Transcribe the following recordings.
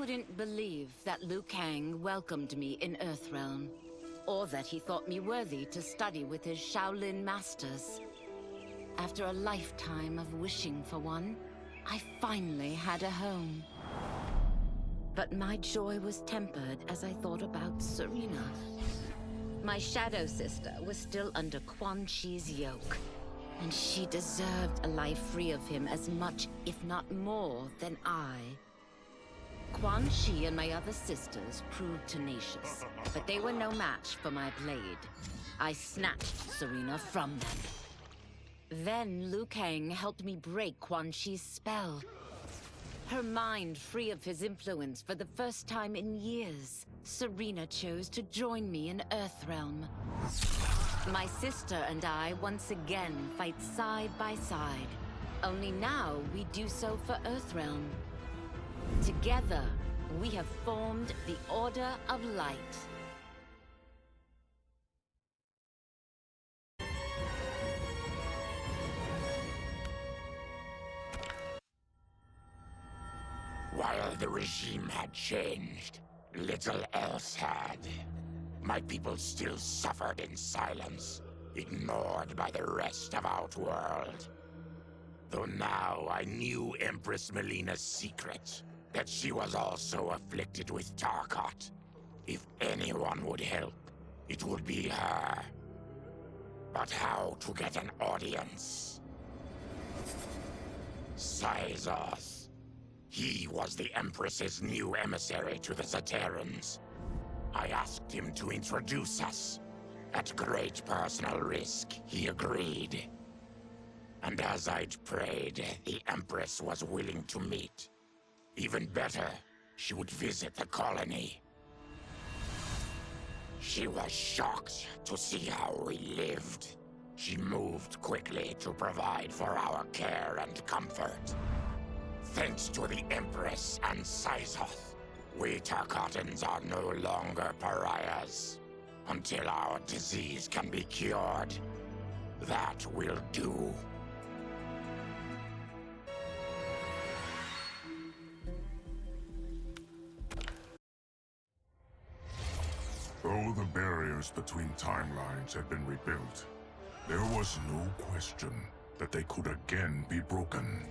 couldn't believe that Liu Kang welcomed me in Earthrealm, or that he thought me worthy to study with his Shaolin masters. After a lifetime of wishing for one, I finally had a home. But my joy was tempered as I thought about Serena. My shadow sister was still under Quan Chi's yoke, and she deserved a life free of him as much, if not more, than I. Quan Chi and my other sisters proved tenacious, but they were no match for my blade. I snatched Serena from them. Then Liu Kang helped me break Quan Chi's spell. Her mind free of his influence for the first time in years, Serena chose to join me in Earthrealm. My sister and I once again fight side by side. Only now we do so for Earthrealm. Together, we have formed the Order of Light. While the regime had changed, little else had. My people still suffered in silence, ignored by the rest of Outworld. Though now I knew Empress Mileena's secret, that she was also afflicted with Tarkat. If anyone would help, it would be her. But how to get an audience? Syzoth. He was the Empress's new emissary to the Zaterrans. I asked him to introduce us. At great personal risk, he agreed. And as I'd prayed, the Empress was willing to meet. Even better, she would visit the colony. She was shocked to see how we lived. She moved quickly to provide for our care and comfort. Thanks to the Empress and Syzoth, we Tarkatans are no longer pariahs. Until our disease can be cured, that will do. Though the barriers between timelines had been rebuilt, there was no question that they could again be broken.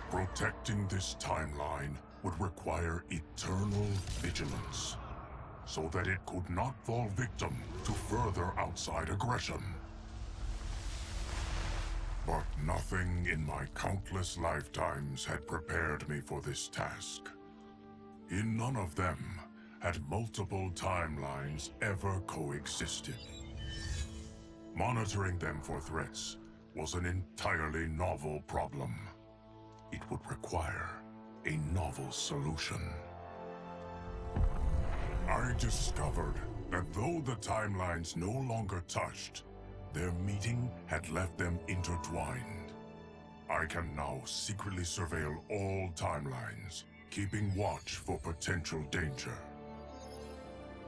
Protecting this timeline would require eternal vigilance, so that it could not fall victim to further outside aggression. But nothing in my countless lifetimes had prepared me for this task. In none of them had multiple timelines ever coexisted. Monitoring them for threats was an entirely novel problem. It would require a novel solution. I discovered that though the timelines no longer touched, their meeting had left them intertwined. I can now secretly surveil all timelines, keeping watch for potential danger.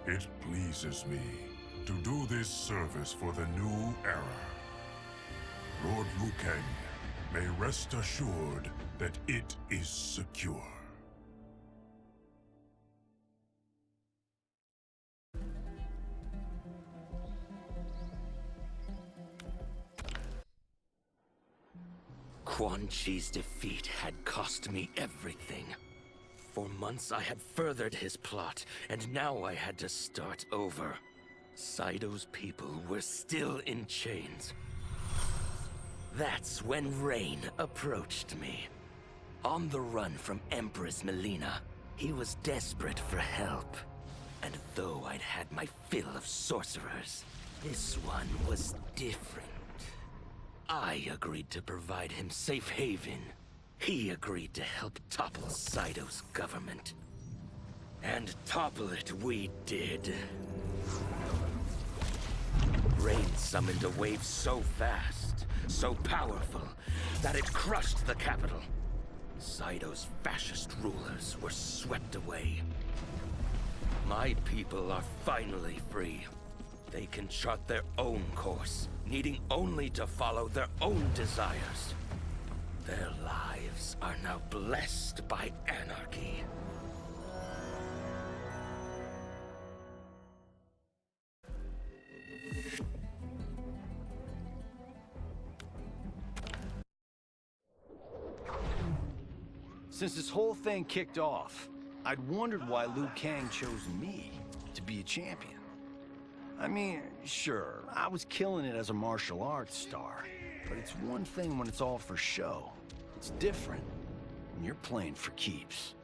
It pleases me to do this service for the new era. Lord Liu Kang may rest assured that it is secure. Quan Chi's defeat had cost me everything. For months I had furthered his plot, and now I had to start over. Saido's people were still in chains. That's when Rain approached me. On the run from Empress Mileena, he was desperate for help. And though I'd had my fill of sorcerers, this one was different. I agreed to provide him safe haven. He agreed to help topple Saido's government. And topple it we did. Rain summoned a wave so fast, so powerful, that it crushed the capital. Saido's fascist rulers were swept away. My people are finally free. They can chart their own course, needing only to follow their own desires. Their lives are now blessed by anarchy. Since this whole thing kicked off, I'd wondered why Liu Kang chose me to be a champion. I mean, sure, I was killing it as a martial arts star, but it's one thing when it's all for show. It's different when you're playing for keeps.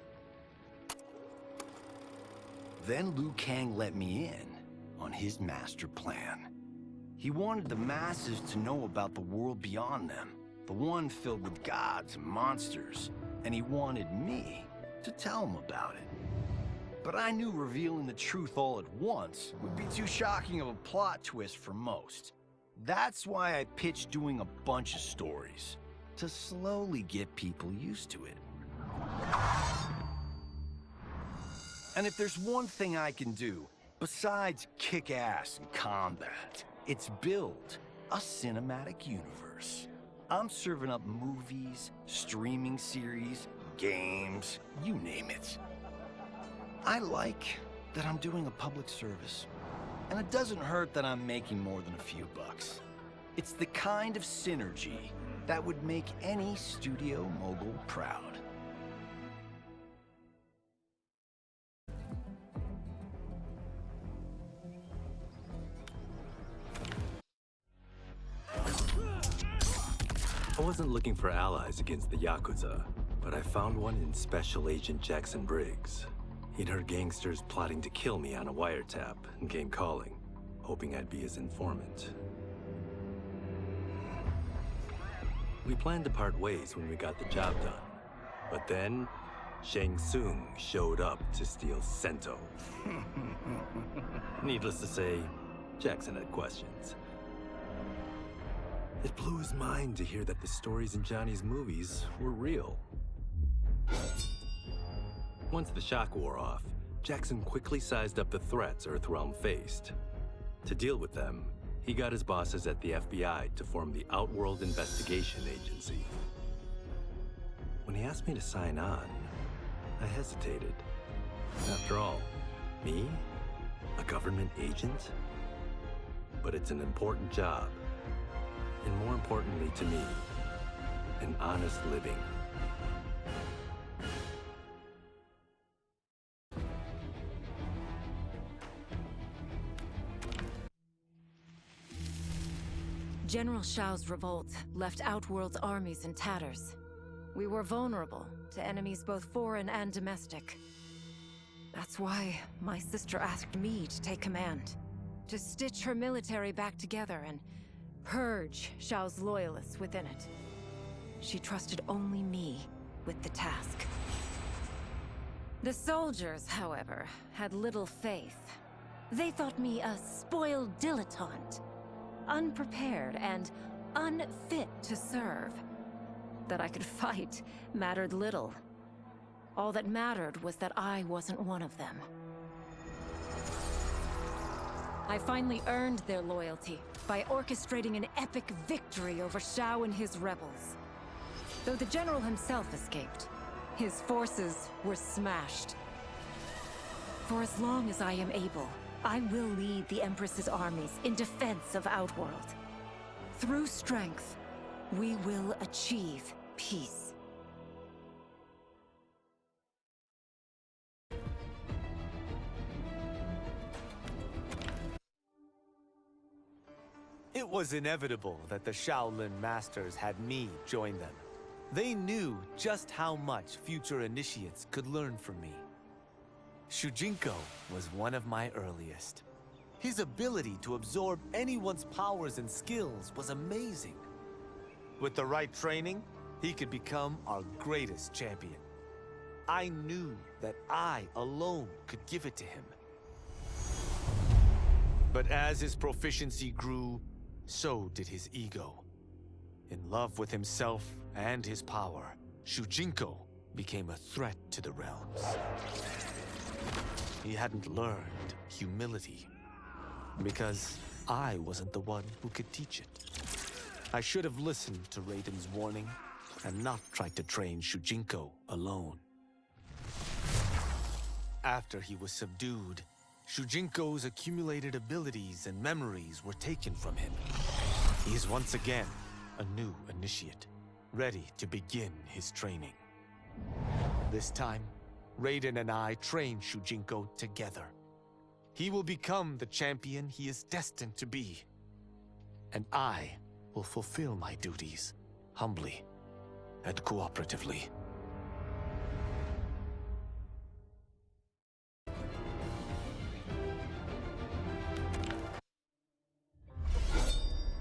Then Liu Kang let me in on his master plan. He wanted the masses to know about the world beyond them, the one filled with gods and monsters, and he wanted me to tell him about it. But I knew revealing the truth all at once would be too shocking of a plot twist for most. That's why I pitched doing a bunch of stories, to slowly get people used to it. And if there's one thing I can do, besides kick ass in combat, it's build a cinematic universe. I'm serving up movies, streaming series, games, you name it. I like that I'm doing a public service. And it doesn't hurt that I'm making more than a few bucks. It's the kind of synergy that would make any studio mogul proud. I wasn't looking for allies against the Yakuza, but I found one in Special Agent Jackson Briggs. He'd heard gangsters plotting to kill me on a wiretap and came calling, hoping I'd be his informant. We planned to part ways when we got the job done, but then Shang Tsung showed up to steal Sento. Needless to say, Jackson had questions. It blew his mind to hear that the stories in Johnny's movies were real. Once the shock wore off, Jackson quickly sized up the threats Earthrealm faced. To deal with them, he got his bosses at the FBI to form the Outworld Investigation Agency. When he asked me to sign on, I hesitated. After all, me? A government agent? But it's an important job. And more importantly to me, an honest living. General Shao's revolt left Outworld's armies in tatters. We were vulnerable to enemies both foreign and domestic. That's why my sister asked me to take command, to stitch her military back together and purge Shao's loyalists within it. She trusted only me with the task. The soldiers, however, had little faith. They thought me a spoiled dilettante, unprepared and unfit to serve. That I could fight mattered little. All that mattered was that I wasn't one of them. I finally earned their loyalty by orchestrating an epic victory over Shao and his rebels. Though the general himself escaped, his forces were smashed. For as long as I am able, I will lead the Empress's armies in defense of Outworld. Through strength, we will achieve peace. It was inevitable that the Shaolin Masters had me join them. They knew just how much future initiates could learn from me. Shujinko was one of my earliest. His ability to absorb anyone's powers and skills was amazing. With the right training, he could become our greatest champion. I knew that I alone could give it to him. But as his proficiency grew, so did his ego. In love with himself and his power, Shujinko became a threat to the realms. He hadn't learned humility, because I wasn't the one who could teach it. I should have listened to Raiden's warning and not tried to train Shujinko alone. After he was subdued, Shujinko's accumulated abilities and memories were taken from him. He is once again a new initiate, ready to begin his training. This time, Raiden and I train Shujinko together. He will become the champion he is destined to be. And I will fulfill my duties humbly and cooperatively.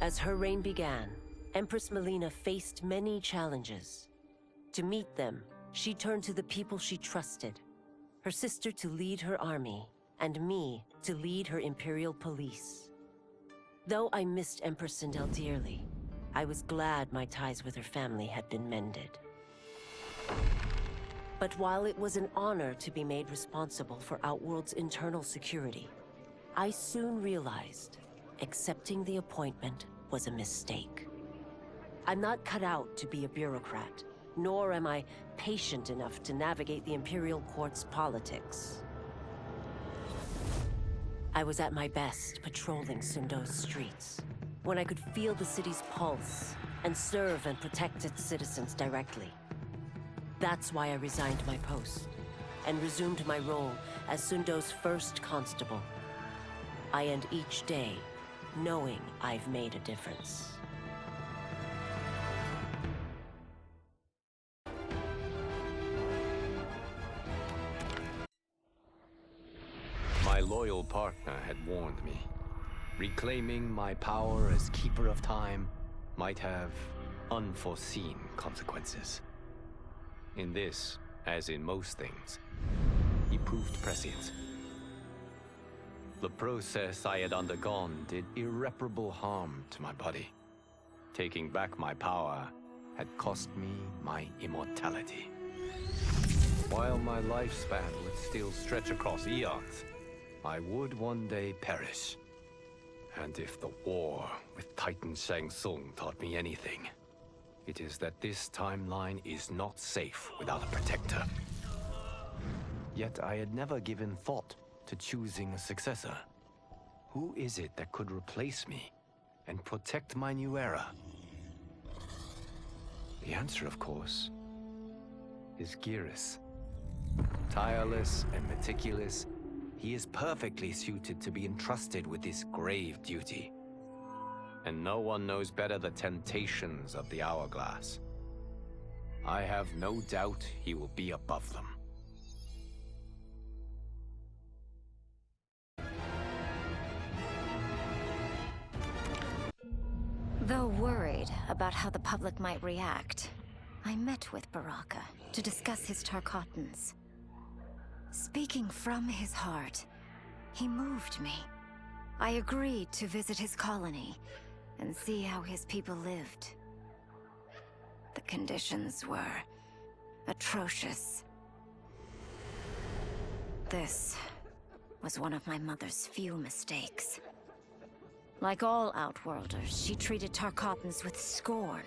As her reign began, Empress Mileena faced many challenges. To meet them, she turned to the people she trusted. Her sister to lead her army, and me to lead her Imperial police. Though I missed Empress Sindel dearly, I was glad my ties with her family had been mended. But while it was an honor to be made responsible for Outworld's internal security, I soon realized accepting the appointment was a mistake. I'm not cut out to be a bureaucrat, nor am I patient enough to navigate the Imperial Court's politics. I was at my best patrolling Sundo's streets, when I could feel the city's pulse and serve and protect its citizens directly. That's why I resigned my post and resumed my role as Sundo's first constable. I end each day knowing I've made a difference. My loyal partner had warned me. Reclaiming my power as Keeper of Time might have unforeseen consequences. In this, as in most things, he proved prescient. The process I had undergone did irreparable harm to my body. Taking back my power had cost me my immortality. While my lifespan would still stretch across eons, I would one day perish. And if the war with Titan Shang Tsung taught me anything, it is that this timeline is not safe without a protector. Yet I had never given thought to choosing a successor. Who is it that could replace me and protect my new era? The answer, of course, is Geras. Tireless and meticulous, he is perfectly suited to be entrusted with this grave duty. And no one knows better the temptations of the hourglass. I have no doubt he will be above them. Though worried about how the public might react, I met with Baraka to discuss his Tarkatans. Speaking from his heart, he moved me. I agreed to visit his colony and see how his people lived. The conditions were atrocious. This was one of my mother's few mistakes. Like all Outworlders, she treated Tarkatans with scorn.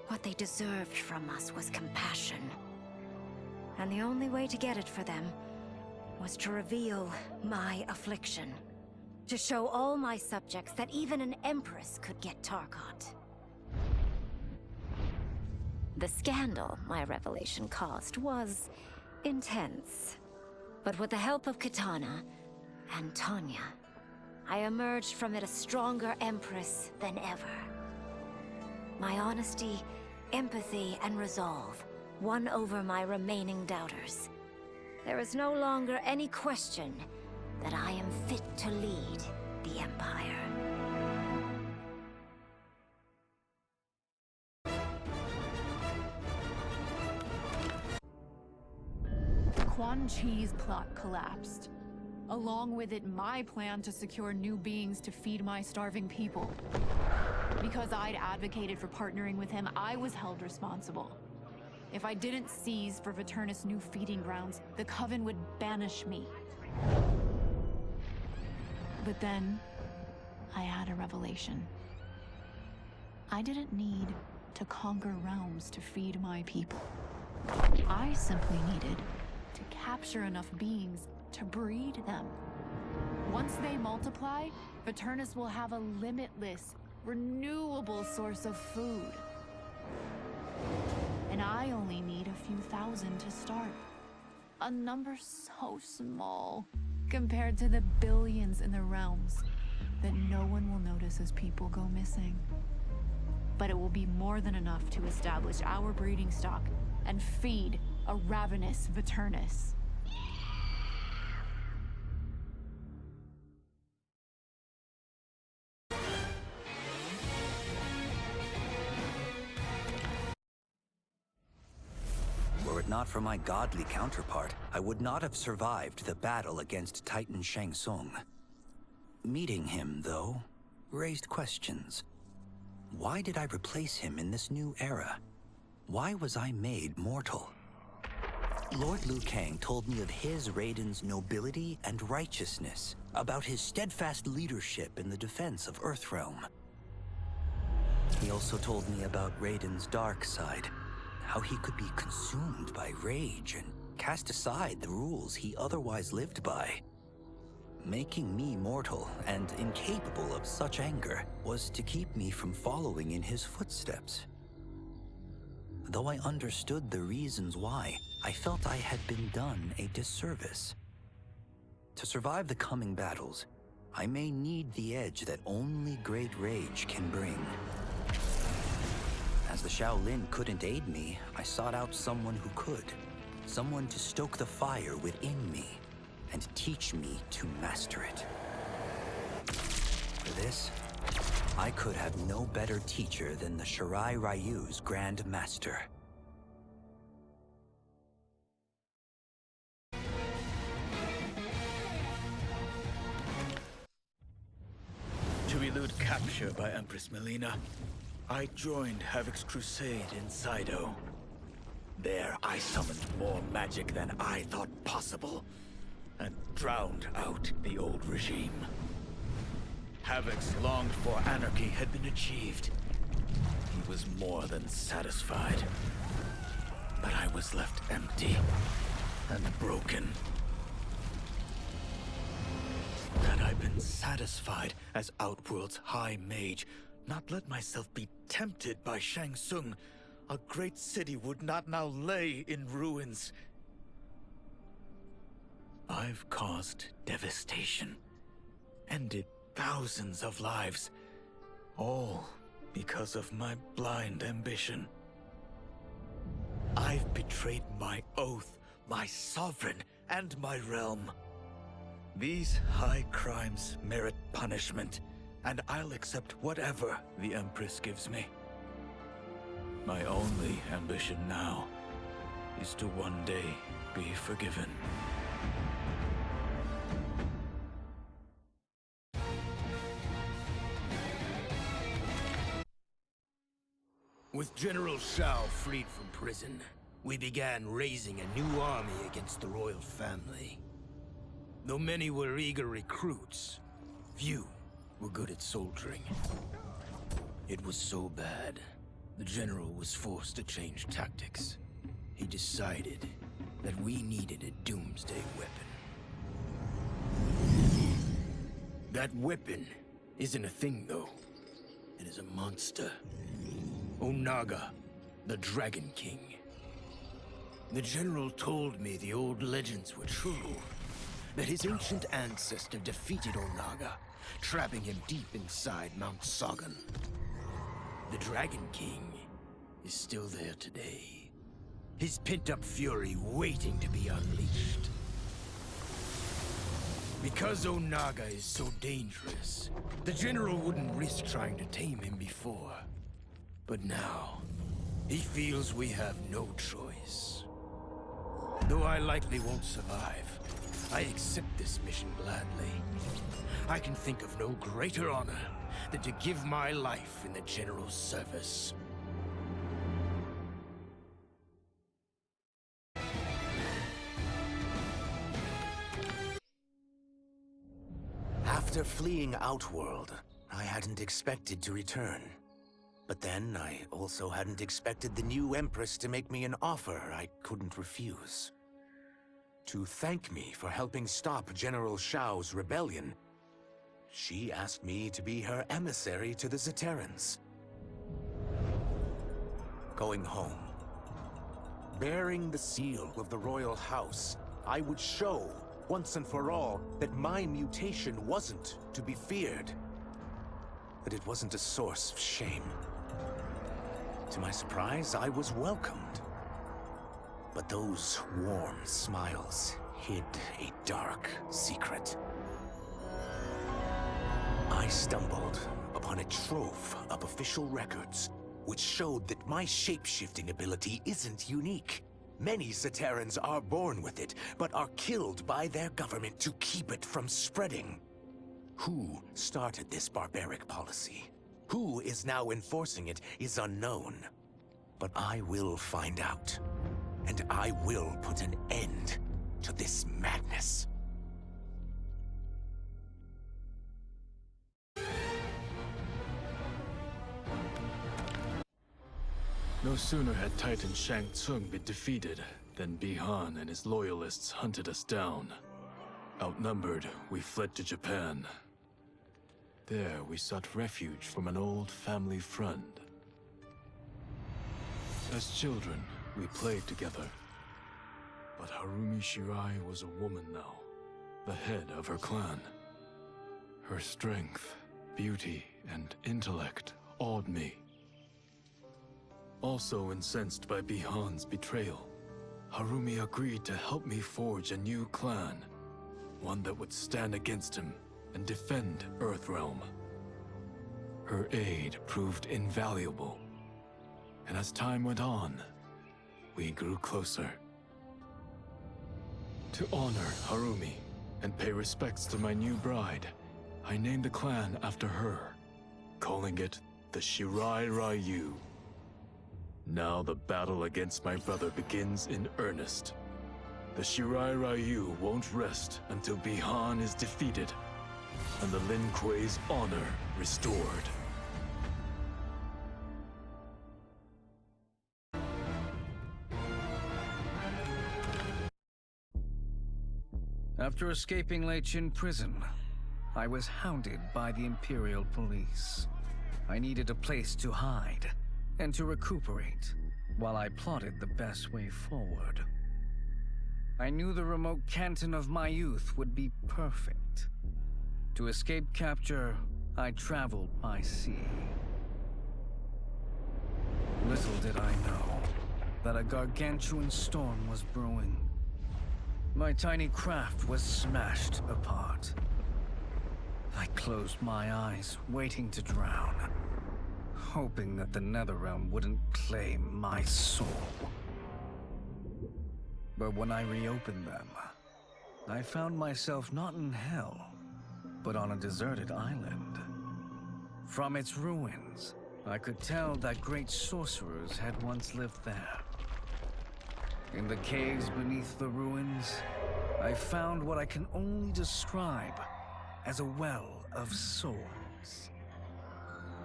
What they deserved from us was compassion. And the only way to get it for them was to reveal my affliction. To show all my subjects that even an empress could get Tarkat. The scandal my revelation caused was intense. But with the help of Kitana and Tanya, I emerged from it a stronger empress than ever. My honesty, empathy, and resolve won over my remaining doubters. There is no longer any question that I am fit to lead the Empire. Quan Chi's plot collapsed. Along with it, my plan to secure new beings to feed my starving people. Because I'd advocated for partnering with him, I was held responsible. If I didn't seize for Viternus' new feeding grounds, the Coven would banish me. But then, I had a revelation. I didn't need to conquer realms to feed my people. I simply needed to capture enough beings to breed them. Once they multiply, Viternus will have a limitless, renewable source of food. And and I only need a few thousand to start. A number so small compared to the billions in the realms that no one will notice as people go missing. But it will be more than enough to establish our breeding stock and feed a ravenous Veternus. Were it not for my godly counterpart, I would not have survived the battle against Titan Shang Tsung. Meeting him, though, raised questions. Why did I replace him in this new era? Why was I made mortal? Lord Liu Kang told me of his Raiden's nobility and righteousness, about his steadfast leadership in the defense of Earthrealm. He also told me about Raiden's dark side, how he could be consumed by rage and cast aside the rules he otherwise lived by. Making me mortal and incapable of such anger was to keep me from following in his footsteps. Though I understood the reasons why, I felt I had been done a disservice. To survive the coming battles, I may need the edge that only great rage can bring. As the Shaolin couldn't aid me, I sought out someone who could. Someone to stoke the fire within me and teach me to master it. For this, I could have no better teacher than the Shirai Ryu's Grand Master. To elude capture by Empress Mileena, I joined Havik's crusade in Saido. There, I summoned more magic than I thought possible, and drowned out the old regime. Havik's longed-for anarchy had been achieved. He was more than satisfied. But I was left empty and broken. Had I been satisfied as Outworld's High Mage, not let myself be tempted by Shang Tsung, a great city would not now lay in ruins. I've caused devastation, ended thousands of lives, all because of my blind ambition. I've betrayed my oath, my sovereign, and my realm. These high crimes merit punishment, and I'll accept whatever the Empress gives me. My only ambition now is to one day be forgiven. With General Shao freed from prison, we began raising a new army against the royal family. Though many were eager recruits, few were good at soldiering. It was so bad, the general was forced to change tactics. He decided that we needed a doomsday weapon. That weapon isn't a thing, though. It is a monster. Onaga, the Dragon King. The general told me the old legends were true, that his ancient ancestor defeated Onaga, trapping him deep inside Mount Sagan. The Dragon King is still there today, his pent-up fury waiting to be unleashed. Because Onaga is so dangerous, the general wouldn't risk trying to tame him before. But now, he feels we have no choice. Though I likely won't survive, I accept this mission gladly. I can think of no greater honor than to give my life in the general's service. After fleeing Outworld, I hadn't expected to return. But then, I also hadn't expected the new Empress to make me an offer I couldn't refuse. To thank me for helping stop General Shao's rebellion, she asked me to be her emissary to the Zaterrans. Going home, Bearing the seal of the royal house, I would show, once and for all, that my mutation wasn't to be feared. That it wasn't a source of shame. To my surprise, I was welcomed. But those warm smiles hid a dark secret. I stumbled upon a trove of official records, which showed that my shape-shifting ability isn't unique. Many Zaterrans are born with it, but are killed by their government to keep it from spreading. Who started this barbaric policy? Who is now enforcing it is unknown. But I will find out. And I will put an end to this madness. No sooner had Titan Shang Tsung been defeated than Bi-Han and his loyalists hunted us down. Outnumbered, we fled to Japan. There, we sought refuge from an old family friend. As children, we played together. But Harumi Shirai was a woman now, the head of her clan. Her strength, beauty, and intellect awed me. Also incensed by Bi-Han's betrayal, Harumi agreed to help me forge a new clan, one that would stand against him and defend Earthrealm. Her aid proved invaluable, and as time went on, we grew closer. To honor Harumi and pay respects to my new bride, I named the clan after her, calling it the Shirai Ryu. Now the battle against my brother begins in earnest. The Shirai Ryu won't rest until Bi-Han is defeated and the Lin Kuei's honor restored. After escaping Lei Chin prison, I was hounded by the Imperial Police. I needed a place to hide and to recuperate while I plotted the best way forward. I knew the remote canton of my youth would be perfect. To escape capture, I traveled by sea. Little did I know that a gargantuan storm was brewing. My tiny craft was smashed apart. I closed my eyes, waiting to drown, hoping that the Netherrealm wouldn't claim my soul. But when I reopened them, I found myself not in hell, but on a deserted island. From its ruins, I could tell that great sorcerers had once lived there. In the caves beneath the ruins, I found what I can only describe as a well of souls.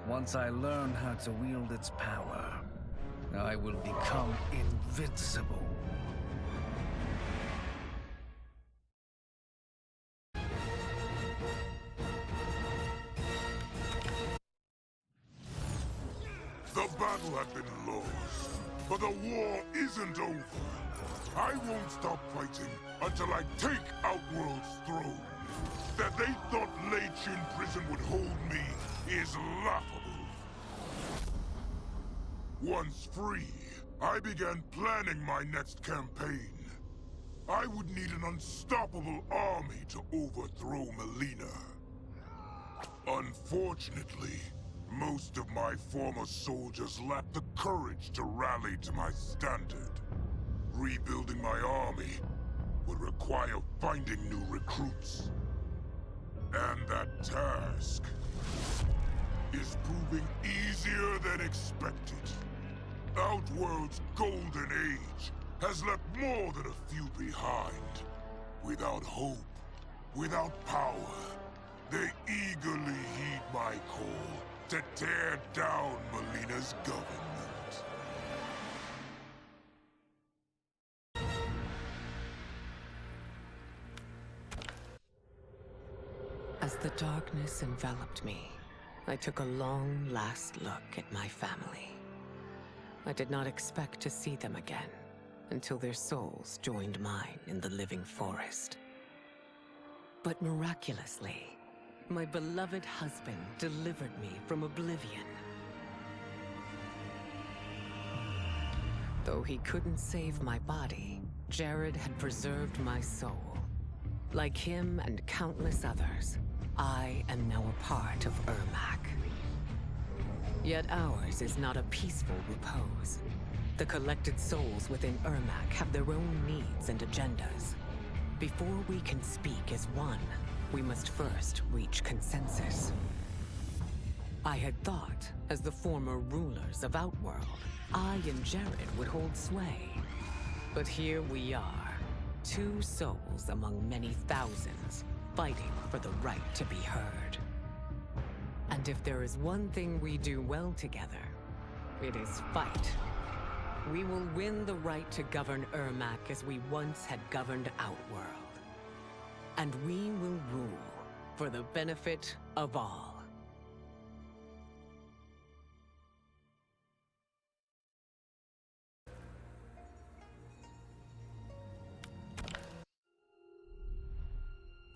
Once I learn how to wield its power, I will become invincible. The battle had been lost, but the war isn't over. I won't stop fighting until I take Outworld's throne. That they thought Lei Chin prison would hold me is laughable. Once free, I began planning my next campaign. I would need an unstoppable army to overthrow Mileena. Unfortunately, most of my former soldiers lacked the courage to rally to my standard. Rebuilding my army would require finding new recruits. And that task is proving easier than expected. Outworld's golden age has left more than a few behind. Without hope, without power, they eagerly heed my call to tear down Mileena's government. As the darkness enveloped me, I took a long last look at my family. I did not expect to see them again, until their souls joined mine in the living forest. But miraculously, my beloved husband delivered me from oblivion. Though he couldn't save my body, Jared had preserved my soul. Like him and countless others, I am now a part of Ermac. Yet ours is not a peaceful repose. The collected souls within Ermac have their own needs and agendas. Before we can speak as one, we must first reach consensus. I had thought, as the former rulers of Outworld, I and Jared would hold sway. But here we are, two souls among many thousands, fighting for the right to be heard. And if there is one thing we do well together, it is fight. We will win the right to govern Ermac as we once had governed Outworld. And we will rule for the benefit of all.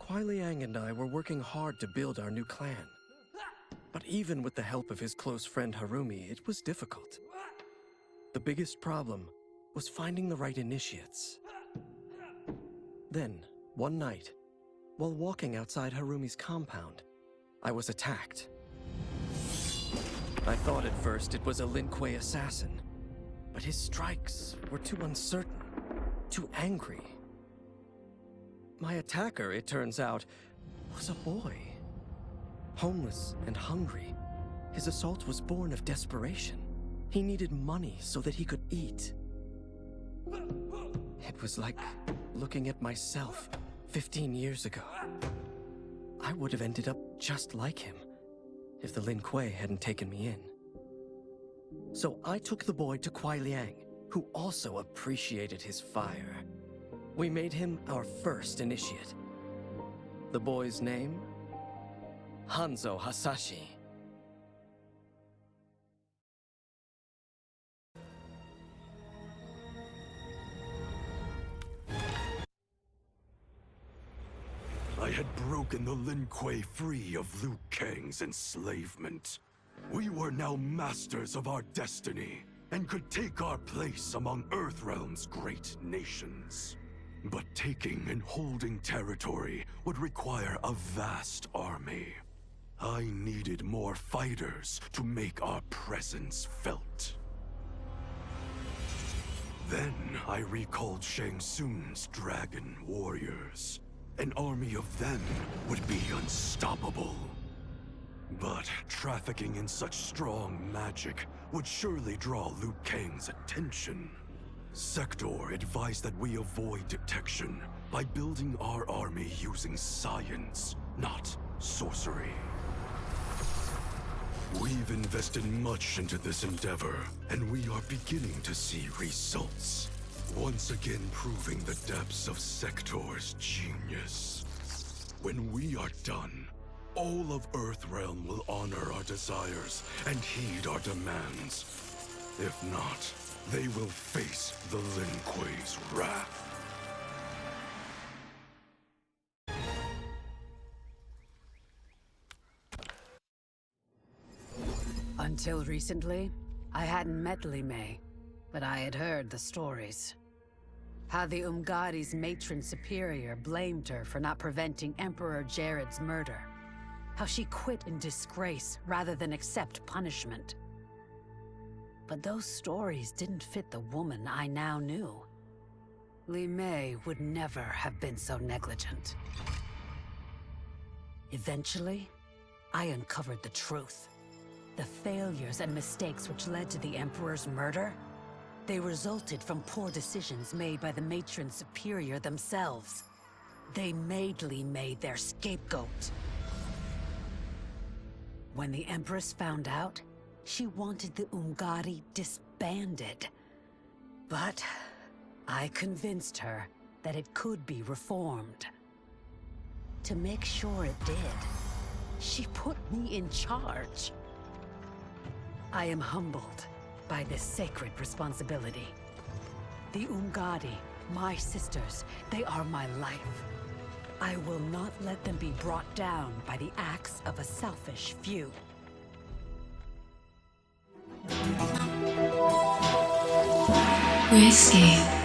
Kuai Liang and I were working hard to build our new clan. But even with the help of his close friend Harumi, it was difficult. The biggest problem was finding the right initiates. Then, one night, while walking outside Harumi's compound, I was attacked. I thought at first it was a Lin Kuei assassin, but his strikes were too uncertain, too angry. My attacker, it turns out, was a boy. Homeless and hungry, his assault was born of desperation. He needed money so that he could eat. It was like looking at myself 15 years ago. I would have ended up just like him if the Lin Kuei hadn't taken me in. So I took the boy to Kuai Liang, who also appreciated his fire. We made him our first initiate. The boy's name? Hanzo Hasashi. I had broken the Lin Kuei free of Liu Kang's enslavement. We were now masters of our destiny, and could take our place among Earthrealm's great nations. But taking and holding territory would require a vast army. I needed more fighters to make our presence felt. Then I recalled Shang Tsung's dragon warriors. An army of them would be unstoppable. But trafficking in such strong magic would surely draw Liu Kang's attention. Sector advised that we avoid detection by building our army using science, not sorcery. We've invested much into this endeavor, and we are beginning to see results. Once again proving the depths of Sector's genius. When we are done, all of Earthrealm will honor our desires and heed our demands. If not, they will face the Lin Kuei's wrath. Until recently, I hadn't met Li Mei, but I had heard the stories. How the Umgadi's matron superior blamed her for not preventing Emperor Jared's murder. How she quit in disgrace rather than accept punishment. But those stories didn't fit the woman I now knew. Li Mei would never have been so negligent. Eventually, I uncovered the truth. The failures and mistakes which led to the Emperor's murder, they resulted from poor decisions made by the matron superior themselves. They made Li Mei their scapegoat. When the Empress found out, she wanted the Umgadi disbanded. But I convinced her that it could be reformed. To make sure it did, she put me in charge. I am humbled by this sacred responsibility. The Umgadi, my sisters, they are my life. I will not let them be brought down by the acts of a selfish few. Risky.